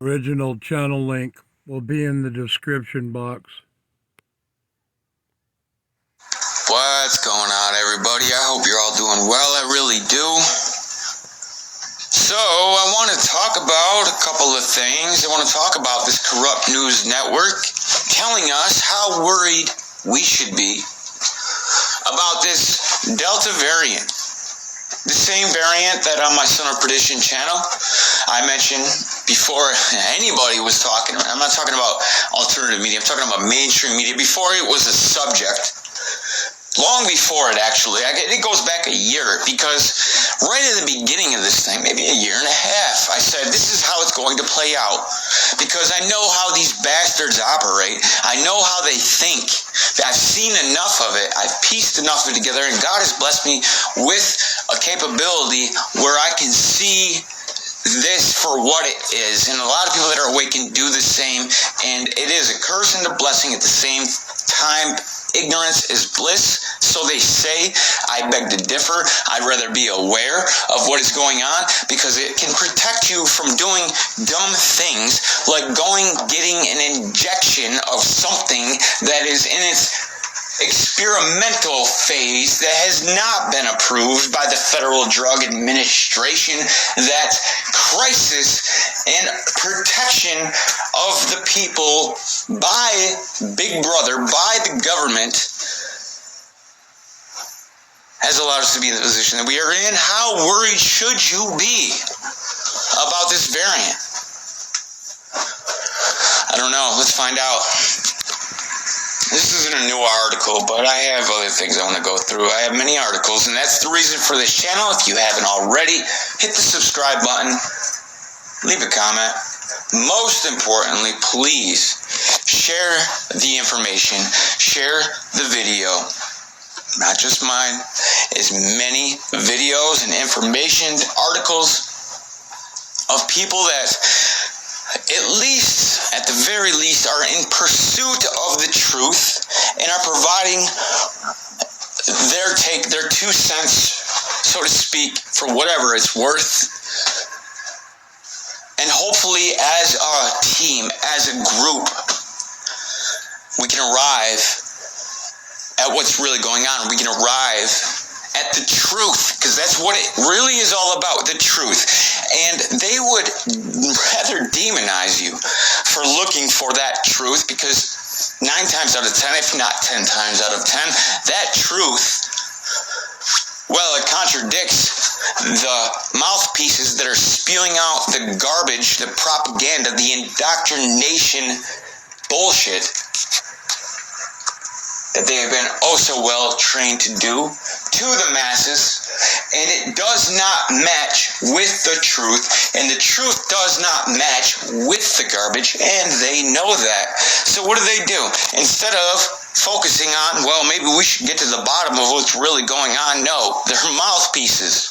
Original channel link will be in the description box. What's going on, everybody? I hope you're all doing well. I really do. So, I want to talk about a couple of things. I want to talk about this corrupt news network telling us how worried we should be about this Delta variant. The same variant that on my Son of Perdition channel I mentioned before anybody was talking. I'm not talking about alternative media. I'm talking about mainstream media. Before it was a subject. Long before it, actually. It goes back a year, because right at the beginning of this thing, maybe a year and a half, I said, this is how it's going to play out. Because I know how these bastards operate. I know how they think. I've seen enough of it. I've pieced enough of it together, and God has blessed me with a capability where I can see this for what it is. And a lot of people that are awake can do the same. And it is a curse and a blessing at the same time. Ignorance is bliss, so they say. I beg to differ. I'd rather be aware of what is going on, because it can protect you from doing dumb things like getting an injection of something that is in its experimental phase, that has not been approved by the Federal Drug Administration. That crisis and protection of the people by Big Brother, by the government, has allowed us to be in the position that we are in. How worried should you be about this variant? I don't know. Let's find out. This isn't a new article, but I have other things I want to go through. I have many articles, and that's the reason for this channel. If you haven't already, hit the subscribe button, leave a comment. Most importantly, please share the information, share the video, not just mine, as many videos and information, articles of people that at the very least, are in pursuit of the truth and are providing their 2 cents, so to speak, for whatever it's worth. And hopefully, as a team, as a group, we can arrive at what's really going on. We can arrive at the truth, because that's what it really is all about, the truth. And they would rather demonize you for looking for that truth, because 9 times out of 10, if not 10 times out of 10, that truth, well, it contradicts the mouthpieces that are spewing out the garbage, the propaganda, the indoctrination bullshit that they have been oh so well trained to do to the masses, and it does not match with the truth, and the truth does not match with the garbage, and they know that. So what do? Instead of focusing on, well, maybe we should get to the bottom of what's really going on, no, they're mouthpieces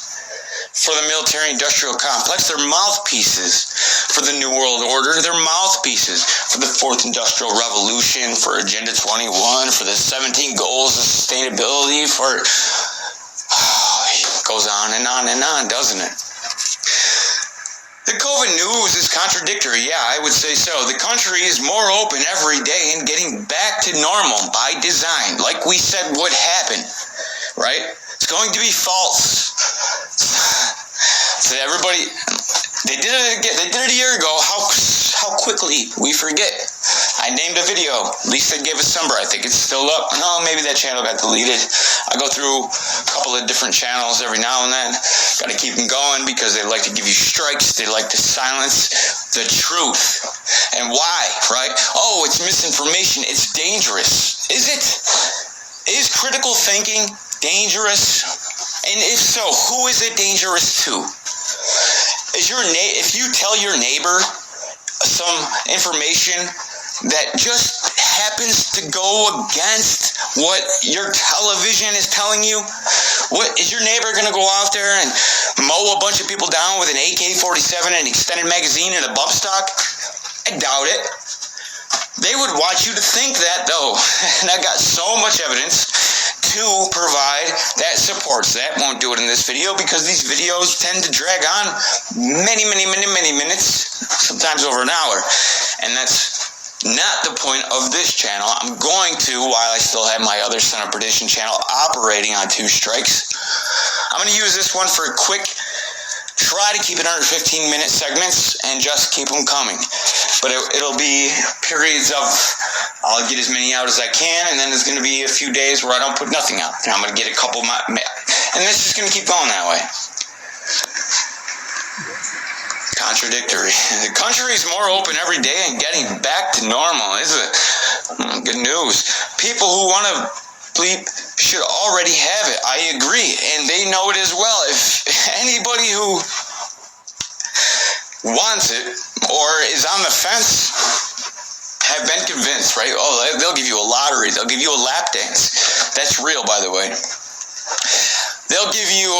for the military-industrial complex. They're mouthpieces for the New World Order. They're mouthpieces for the Fourth Industrial Revolution, for Agenda 21, for the 17 Goals of Sustainability, for... it goes on and on and on, doesn't it? The COVID news is contradictory. Yeah, I would say so. The country is more open every day and getting back to normal by design, like we said would happen, right? It's going to be false. So everybody, they did it again. They did it a year ago. How quickly we forget. I named a video. Lisa gave us Summer. I think it's still up. No, maybe that channel got deleted. I go through a couple of different channels every now and then. Got to keep them going, because they like to give you strikes. They like to silence the truth. And why, right? Oh, it's misinformation. It's dangerous. Is it? Is critical thinking dangerous? And if so, who is it dangerous to? If you tell your neighbor some information that just happens to go against what your television is telling you, what is your neighbor going to go out there and mow a bunch of people down with an AK-47 and an extended magazine and a bump stock? I doubt it. They would want you to think that, though. And I got so much evidence to provide that supports that. Won't do it in this video because these videos tend to drag on many minutes, sometimes over an hour, and that's not the point of this channel. I'm going to, while I still have my other Son of Perdition channel operating on 2 strikes, I'm going to use this one for a quick try to keep it under 15-minute segments and just keep them coming. But it'll be periods of, I'll get as many out as I can, and then there's going to be a few days where I don't put nothing out. And I'm going to get a couple, and this is going to keep going that way. Contradictory. The country is more open every day and getting back to normal. This is good news. People who want to bleep should already have it. I agree, and they know it as well. If anybody who wants it or is on the fence have been convinced, right? Oh, they'll give you a lottery. They'll give you a lap dance. That's real, by the way. They'll give you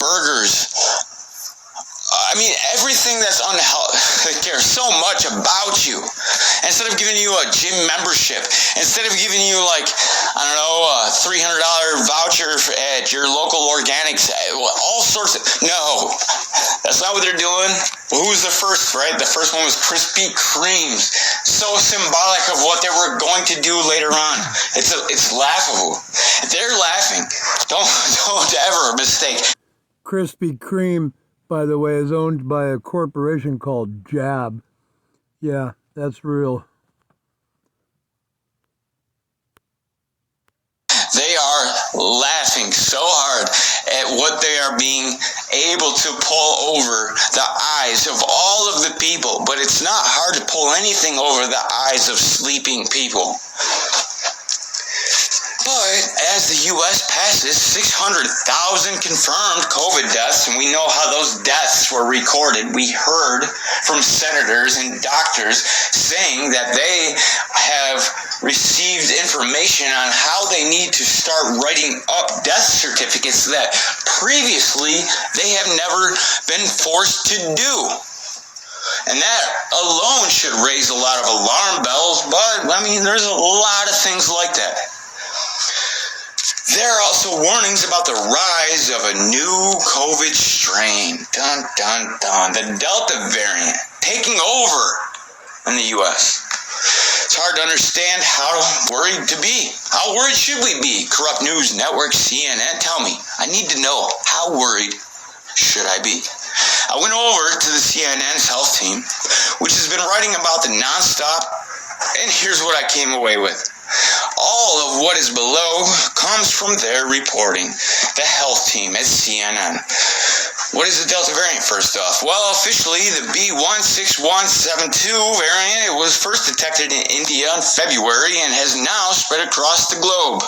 burgers. I mean, everything that's unhealthy. They care so much about you. Instead of giving you a gym membership, instead of giving you, like, I don't know, a $300 voucher at your local organics, all sorts of, no, that's not what they're doing. Well, who's the first, right? The first one was Krispy Kremes. So symbolic of what they were going to do later on. It's laughable. They're laughing. Don't ever mistake. Krispy Kreme, by the way, is owned by a corporation called Jab. Yeah, that's real. They are laughing so hard at what they are being able to pull over the eyes of all of the people, but it's not hard to pull anything over the eyes of sleeping people. But as the U.S. passes 600,000 confirmed COVID deaths, and we know how those deaths were recorded, we heard from senators and doctors saying that they have received information on how they need to start writing up death certificates that previously they have never been forced to do. And that alone should raise a lot of alarm bells, but I mean, there's a lot of things like that. There are also warnings about the rise of a new COVID strain. Dun, dun, dun. The Delta variant taking over in the U.S. It's hard to understand how worried to be. How worried should we be? Corrupt News Network, CNN, tell me. I need to know, how worried should I be? I went over to the CNN's health team, which has been writing about the nonstop, and here's what I came away with. All of what is below comes from their reporting, the health team at CNN. What is the Delta variant, first off? Well, officially, the B16172 variant, it was first detected in India in February and has now spread across the globe.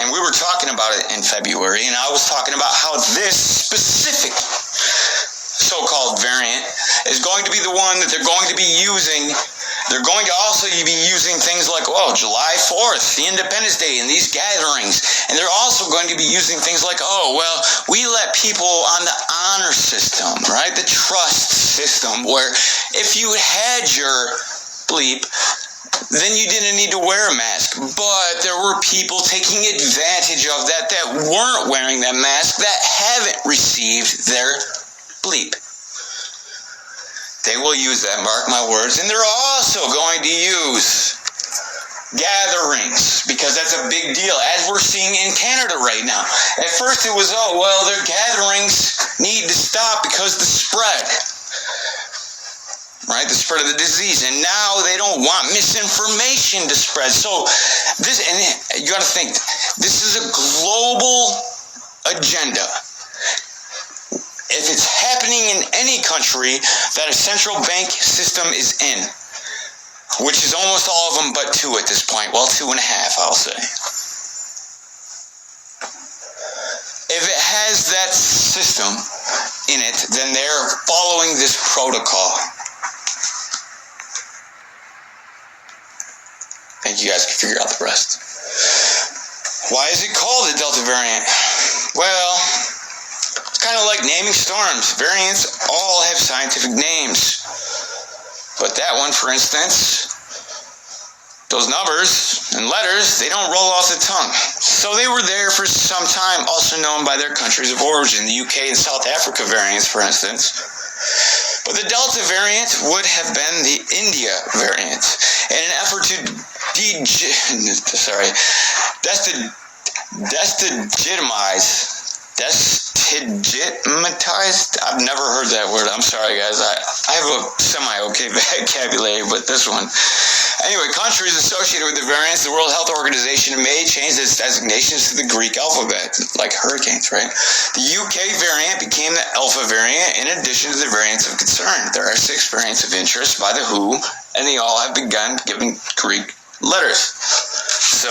And we were talking about it in February, and I was talking about how this specific so-called variant is going to be the one that they're going to be using. They're going to also be using things like, July 4th, the Independence Day, and these gatherings. And they're also going to be using things like, we let people on the honor system, right? The trust system, where if you had your bleep, then you didn't need to wear a mask. But there were people taking advantage of that weren't wearing that mask, that haven't received their bleep. They will use that, mark my words. And they're also going to use gatherings, because that's a big deal, as we're seeing in Canada right now. At first it was, their gatherings need to stop because the spread, right? The spread of the disease. And now they don't want misinformation to spread. So this, and you got to think, this is a global agenda. If it's happening in any country that a central bank system is in, which is almost all of them but 2 at this point, 2.5, I'll say. If it has that system in it, then they're following this protocol. I think you guys can figure out the rest. Why is it called the Delta variant? Well, kind of like naming storms. Variants all have scientific names. But that one, for instance, those numbers and letters, they don't roll off the tongue. So they were there for some time, also known by their countries of origin, the UK and South Africa variants, for instance. But the Delta variant would have been the India variant. In an effort to destigmatize. I've never heard that word. I'm sorry, guys. I have a semi-okay vocabulary, but this one. Anyway, countries associated with the variants, the World Health Organization may change its designations to the Greek alphabet, like hurricanes, right? The UK variant became the Alpha variant in addition to the variants of concern. There are 6 variants of interest by the WHO, and they all have begun giving Greek letters. So,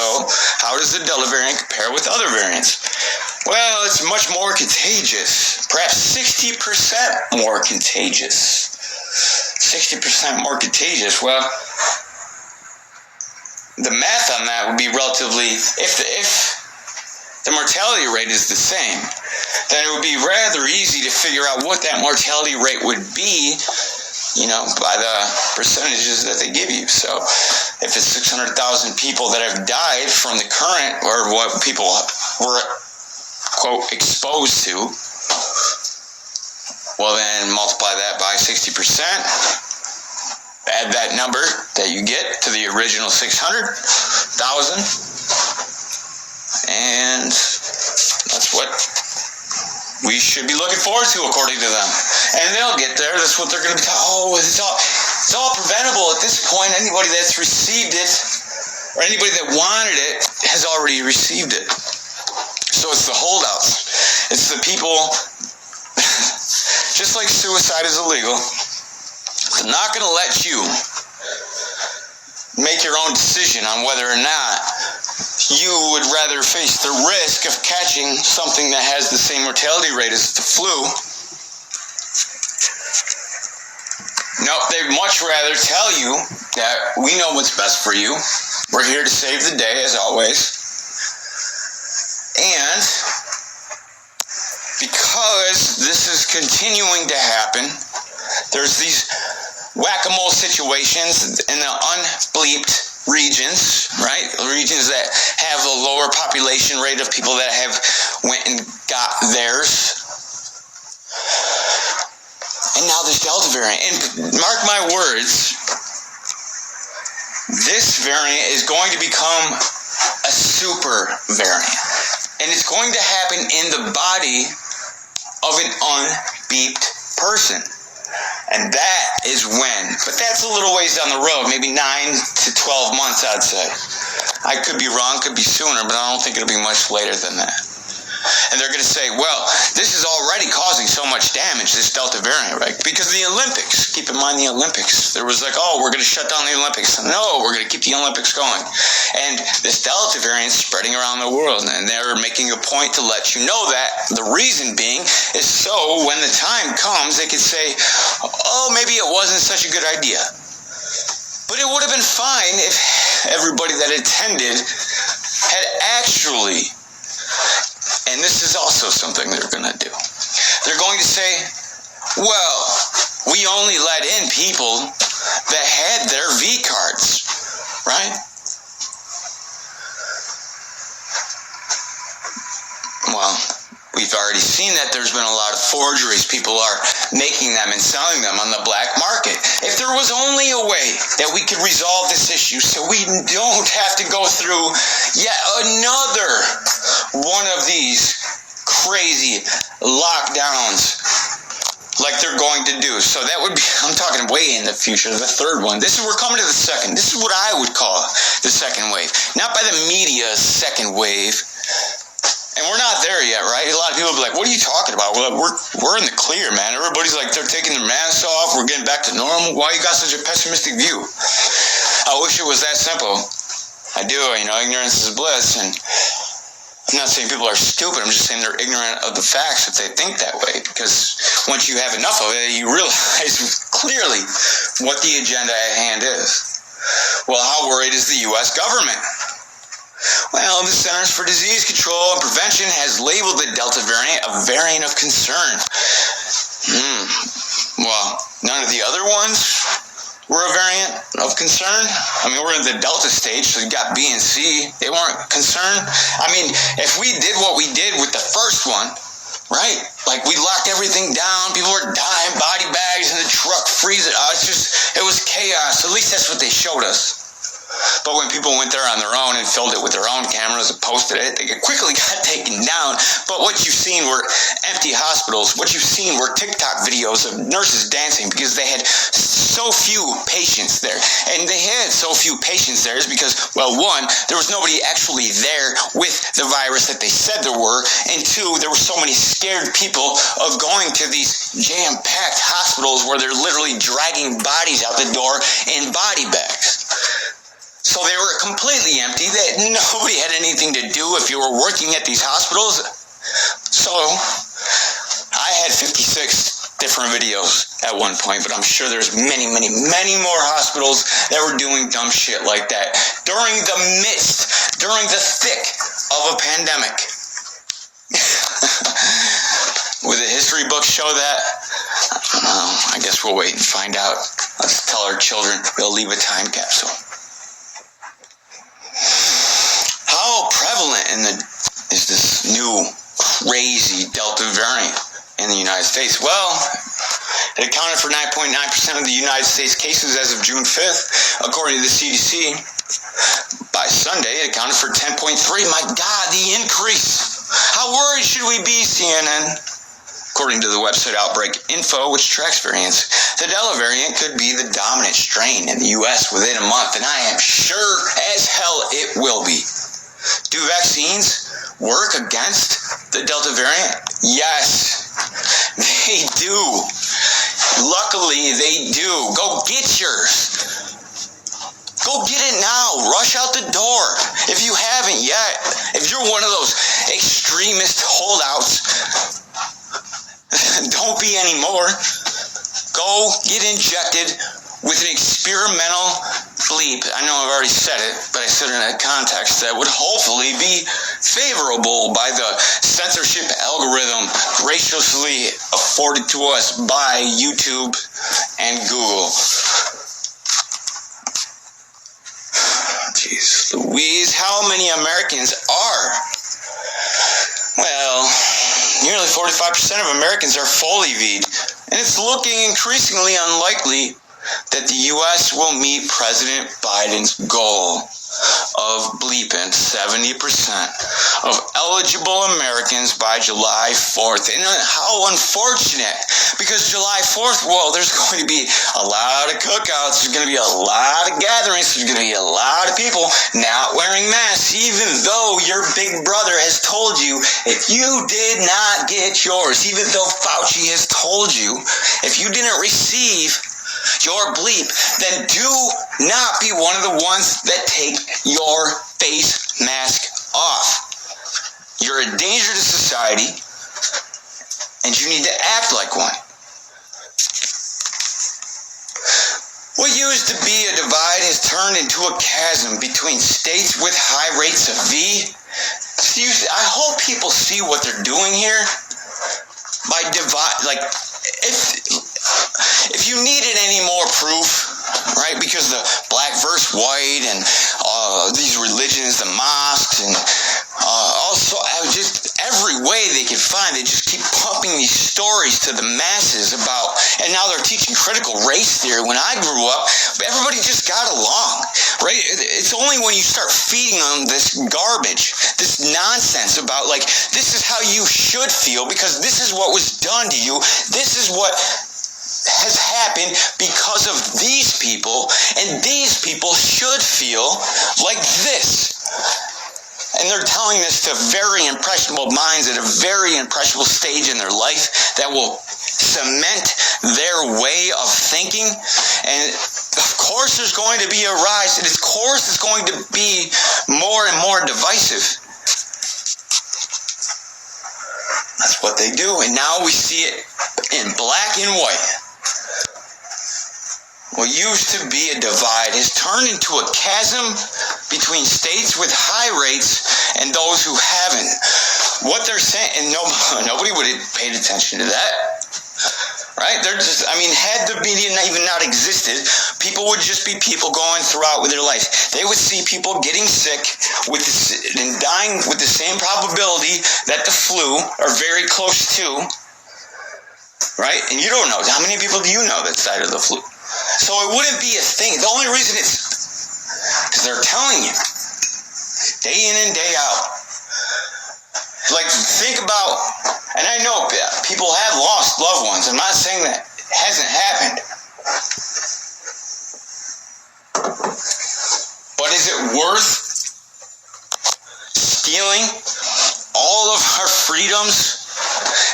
how does the Delta variant compare with other variants? Well, it's much more contagious, perhaps 60% more contagious. 60% more contagious. Well, the math on that would be relatively, if the mortality rate is the same, then it would be rather easy to figure out what that mortality rate would be, by the percentages that they give you. So if it's 600,000 people that have died from the current, or what people were, quote, exposed to, well then multiply that by 60%. Add that number that you get to the original 600,000, and that's what we should be looking forward to, according to them. And they'll get there. That's what they're going to be talking. It's all preventable at this point. Anybody that's received it, or anybody that wanted it, has already received it. So it's the holdouts. It's the people. Just like suicide is illegal, they're not going to let you make your own decision on whether or not you would rather face the risk of catching something that has the same mortality rate as the flu. No, they'd much rather tell you that we know what's best for you. We're here to save the day, as always. And because this is continuing to happen, there's these whack-a-mole situations in the unbleeped regions, right? Regions that have a lower population rate of people that have went and got theirs. And now this Delta variant. And mark my words, this variant is going to become a super variant. And it's going to happen in the body of an unbeeped person. And that is when, but that's a little ways down the road, maybe 9 to 12 months, I'd say. I could be wrong, could be sooner, but I don't think it'll be much later than that. And they're going to say, well, this is already causing so much damage, this Delta variant, right? Because the Olympics, keep in mind the Olympics. There was like, oh, we're going to shut down the Olympics. No, we're going to keep the Olympics going. And this Delta variant is spreading around the world, and they're making a point to let you know that. The reason being is so when the time comes, they can say, oh, maybe it wasn't such a good idea. But it would have been fine if everybody that attended had actually. And this is also something they're going to do. They're going to say, well, we only let in people that had their V cards, right? Well, we've already seen that there's been a lot of forgeries. People are making them and selling them on the black market. If there was only a way that we could resolve this issue so we don't have to go through yet another one of these crazy lockdowns like they're going to do. So that would be, I'm talking way in the future, the third one. We're coming to the second. This is what I would call the second wave. Not by the media's second wave. And we're not there yet, right? A lot of people will be like, what are you talking about? Well, we're in the clear, man. Everybody's like, they're taking their masks off. We're getting back to normal. Why you got such a pessimistic view? I wish it was that simple. I do, ignorance is bliss. And I'm not saying people are stupid. I'm just saying they're ignorant of the facts if they think that way. Because once you have enough of it, you realize clearly what the agenda at hand is. Well, how worried is the U.S. government? Well, the Centers for Disease Control and Prevention has labeled the Delta variant a variant of concern. Well, none of the other ones were a variant of concern. I mean, we're in the Delta stage, so you got B and C. They weren't concerned. I mean, if we did what we did with the first one, right? Like, we locked everything down. People were dying, body bags in the truck, freezing. It was chaos. At least that's what they showed us. But when people went there on their own and filled it with their own cameras and posted it, they quickly got taken down. But what you've seen were empty hospitals. What you've seen were TikTok videos of nurses dancing because they had so few patients there. And they had so few patients there is because, well, one, there was nobody actually there with the virus that they said there were. And two, there were so many scared people of going to these jam-packed hospitals where they're literally dragging bodies out the door in body bags. So they were completely empty. Nobody had anything to do if you were working at these hospitals. So I had 56 different videos at one point, but I'm sure there's many, many, many more hospitals that were doing dumb shit like that during the thick of a pandemic. Would the history books show that? I don't know. I guess we'll wait and find out. Let's tell our children we'll leave a time capsule. How prevalent is this new crazy Delta variant in the United States? Well, it accounted for 9.9% of the United States cases as of June 5th, according to the CDC. By Sunday, it accounted for 10.3%. My God, the increase! How worried should we be, CNN? According to the website Outbreak Info, which tracks variants, the Delta variant could be the dominant strain in the U.S. within a month, and I am sure as hell it will be. Do vaccines work against the Delta variant? Yes, they do. Luckily, they do. Go get yours. Go get it now. Rush out the door. If you haven't yet, if you're one of those extremist holdouts, don't be anymore. Go get injected with an experimental bleep. I know I've already said it, but I said it in a context that would hopefully be favorable by the censorship algorithm graciously afforded to us by YouTube and Google. Jeez Louise, how many Americans are? Well, nearly 45% of Americans are fully V'd, and it's looking increasingly unlikely that the U.S. will meet President Biden's goal of bleeping 70% of eligible Americans by July 4th. And how unfortunate, because July 4th, well, there's going to be a lot of cookouts, there's going to be a lot of gatherings, there's going to be a lot of people not wearing masks, even though your big brother has told you, if you did not get yours, even though Fauci has told you, if you didn't receive your bleep, then do not be one of the ones that take your face mask off. You're a danger to society, and you need to act like one. What used to be a divide has turned into a chasm between states with high rates of V. I hope people see what they're doing here. By divide, like, if you needed any more proof, right, because the black versus white and these religions, the mosques, and also just every way they can find, they just keep pumping these stories to the masses about, and now they're teaching critical race theory. When I grew up, everybody just got along, right? It's only when you start feeding them this garbage, this nonsense about, like, this is how you should feel because this is what was done to you, this is what has happened because of these people, and these people should feel like this. And they're telling this to very impressionable minds at a very impressionable stage in their life that will cement their way of thinking. And of course there's going to be a rise, and of course it's going to be more and more divisive. That's what they do, and now we see it in black and white. What used to be a divide has turned into a chasm between states with high rates and those who haven't. What they're saying, and nobody would have paid attention to that, right? They're just, I mean, had the media even not existed, people would just be people going throughout with their life. They would see people getting sick and dying with the same probability that the flu are very close to, right? And you don't know. How many people do you know that died of the flu? So it wouldn't be a thing. The only reason it's because they're telling you day in and day out. Like, think about, and I know people have lost loved ones. I'm not saying that hasn't happened. But is it worth stealing all of our freedoms?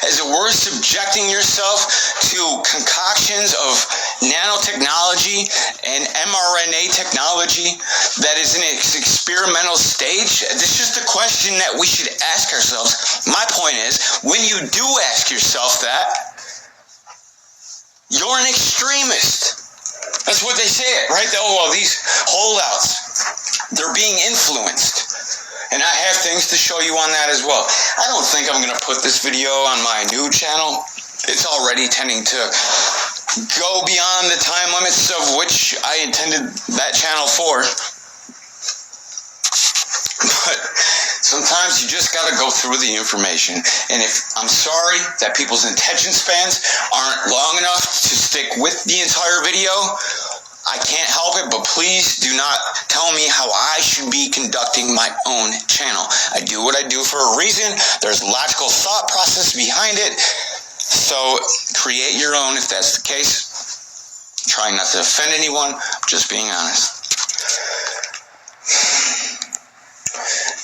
Is it worth subjecting yourself to concoctions of nanotechnology and mRNA technology that is in its experimental stage? This is the question that we should ask ourselves. My point is, when you do ask yourself that, you're an extremist. That's what they say, right? Oh, well, these holdouts, they're being influenced. And I have things to show you on that as well. I don't think I'm going to put this video on my new channel. It's already tending to go beyond the time limits of which I intended that channel for. But sometimes you just got to go through the information. And I'm sorry that people's attention spans aren't long enough to stick with the entire video. I can't help it, but please do not tell me how I should be conducting my own channel. I do what I do for a reason. There's logical thought process behind it. So create your own if that's the case. Trying not to offend anyone, just being honest.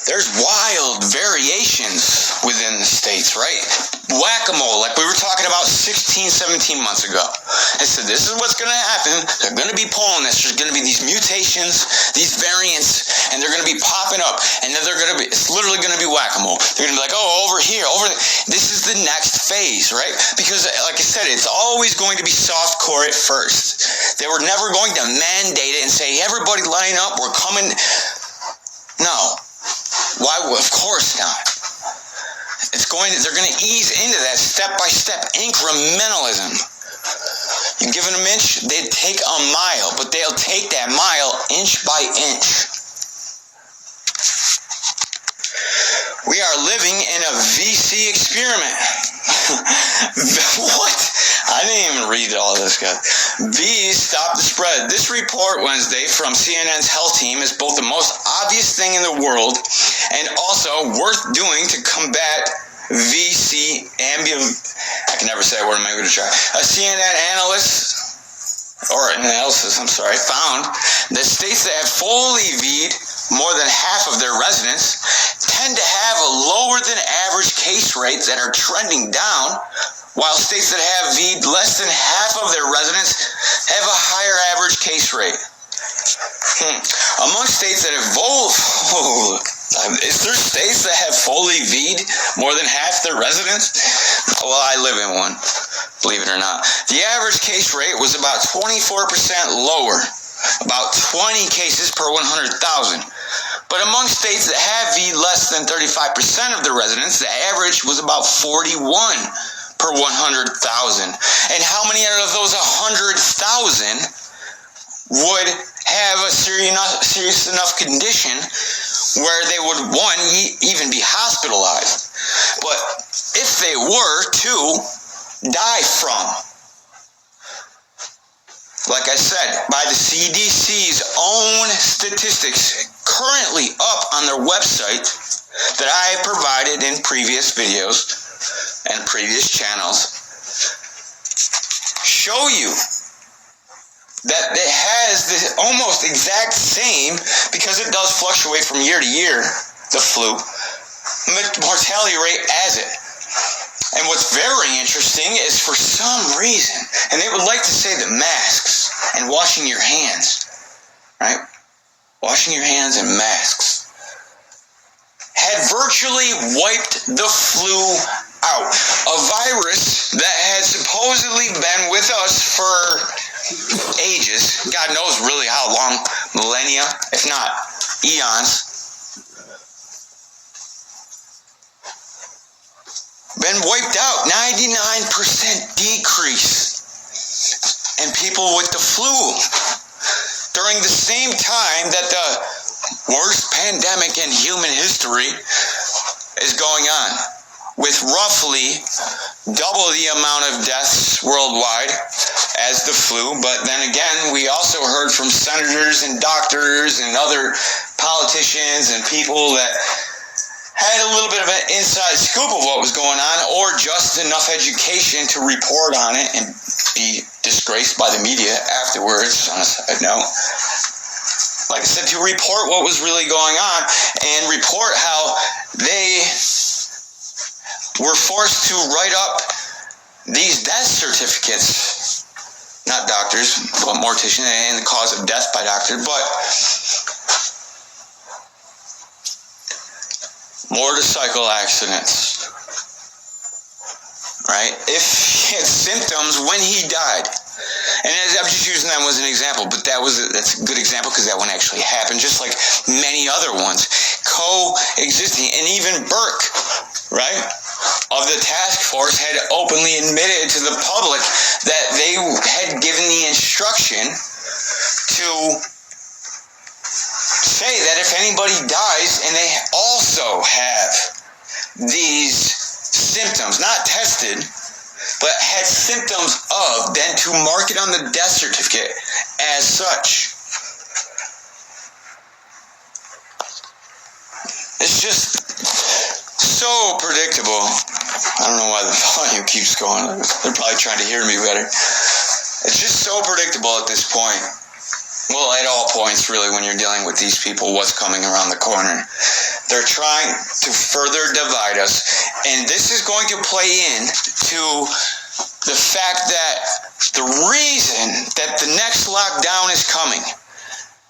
There's wild variations within the states, right? Whack-a-mole, like we were talking about 16, 17 months ago. I said, this is what's going to happen. They're going to be pulling this. There's going to be these mutations, these variants, and they're going to be popping up. And then it's literally going to be whack-a-mole. They're going to be like, oh, over here, over there. This is the next phase, right? Because, like I said, it's always going to be softcore at first. They were never going to mandate it and say, everybody line up, we're coming. No. Why? Of course not. They're going to ease into that step-by-step incrementalism. You give them an inch, they'd take a mile, but they'll take that mile inch by inch. We are living in a VC experiment. What? I didn't even read all this, guys. Bees stop the spread. This report Wednesday from CNN's health team is both the most obvious thing in the world and also worth doing to combat VC I can never say a word, I'm going to try. A CNN analysis, found that states that have fully V'd more than half of their residents tend to have a lower than average case rate that are trending down, while states that have V'd less than half of their residents have a higher average case rate. Among states that have is there states that have fully V'd more than half their residents? Well, I live in one, believe it or not. The average case rate was about 24% lower, about 20 cases per 100,000. But among states that have V'd less than 35% of their residents, the average was about 41 per 100,000. And how many out of those 100,000 would have a serious enough condition where they would, one, even be hospitalized, but if they were to die from? Like I said, by the CDC's own statistics currently up on their website that I have provided in previous videos and previous channels, show you that it has the almost exact same, because it does fluctuate from year to year, the flu, mortality rate as it. And what's very interesting is, for some reason, and they would like to say that masks and washing your hands, right? Washing your hands and masks had virtually wiped the flu out. A virus that had supposedly been with us for ages, God knows really how long, millennia, if not eons, been wiped out. 99% decrease and people with the flu during the same time that the worst pandemic in human history is going on, with roughly double the amount of deaths worldwide as the flu. But then again, we also heard from senators and doctors and other politicians and people that had a little bit of an inside scoop of what was going on, or just enough education to report on it and be disgraced by the media afterwards, on a side note. Like I said, to report what was really going on and report how they were forced to write up these death certificates. Not doctors, but morticians, and the cause of death by doctor, but motorcycle accidents, right? If he had symptoms when he died, and I'm just using that as an example, but that's a good example because that one actually happened, just like many other ones, coexisting. And even Burke, right, of the task force had openly admitted to the public that they had given the instruction to say that if anybody dies and they also have these symptoms, not tested, but had symptoms of, then to mark it on the death certificate as such. It's just so predictable. I don't know why the volume keeps going. They're probably trying to hear me better. It's just so predictable at this point. Well, at all points, really, when you're dealing with these people, what's coming around the corner. They're trying to further divide us, and this is going to play into the fact that the reason that the next lockdown is coming,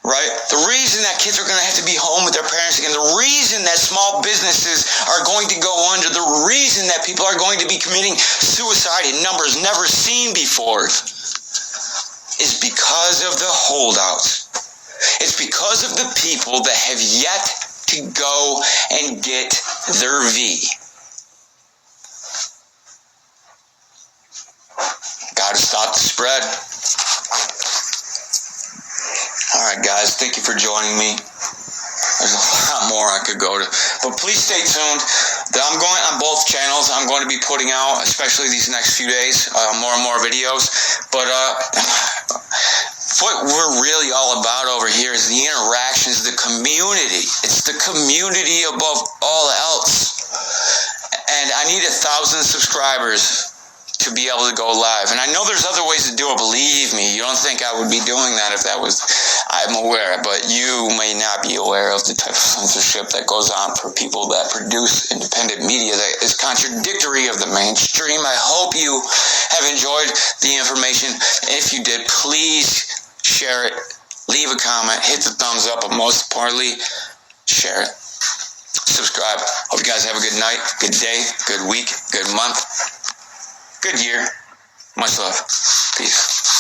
right? The reason that kids are going to have to be home with their parents again, the reason that small businesses are going to go under, the reason that people are going to be committing suicide in numbers never seen before, is because of the holdouts. It's because of the people that have yet to go and get their V. Gotta stop the spread. Alright guys, thank you for joining me. There's a lot more I could go to. But please stay tuned. I'm going on both channels. I'm going to be putting out, especially these next few days, more and more videos. But what we're really all about over here is the interactions, the community. It's the community above all else. And I need 1,000 subscribers to be able to go live. And I know there's other ways to do it, believe me. You don't think I would be doing that if that was, I'm aware, but you may not be aware of the type of censorship that goes on for people that produce independent media that is contradictory of the mainstream. I hope you have enjoyed the information. If you did, please share it, leave a comment, hit the thumbs up, but most importantly, share it. Subscribe. Hope you guys have a good night, good day, good week, good month. Good year. Much love. Peace.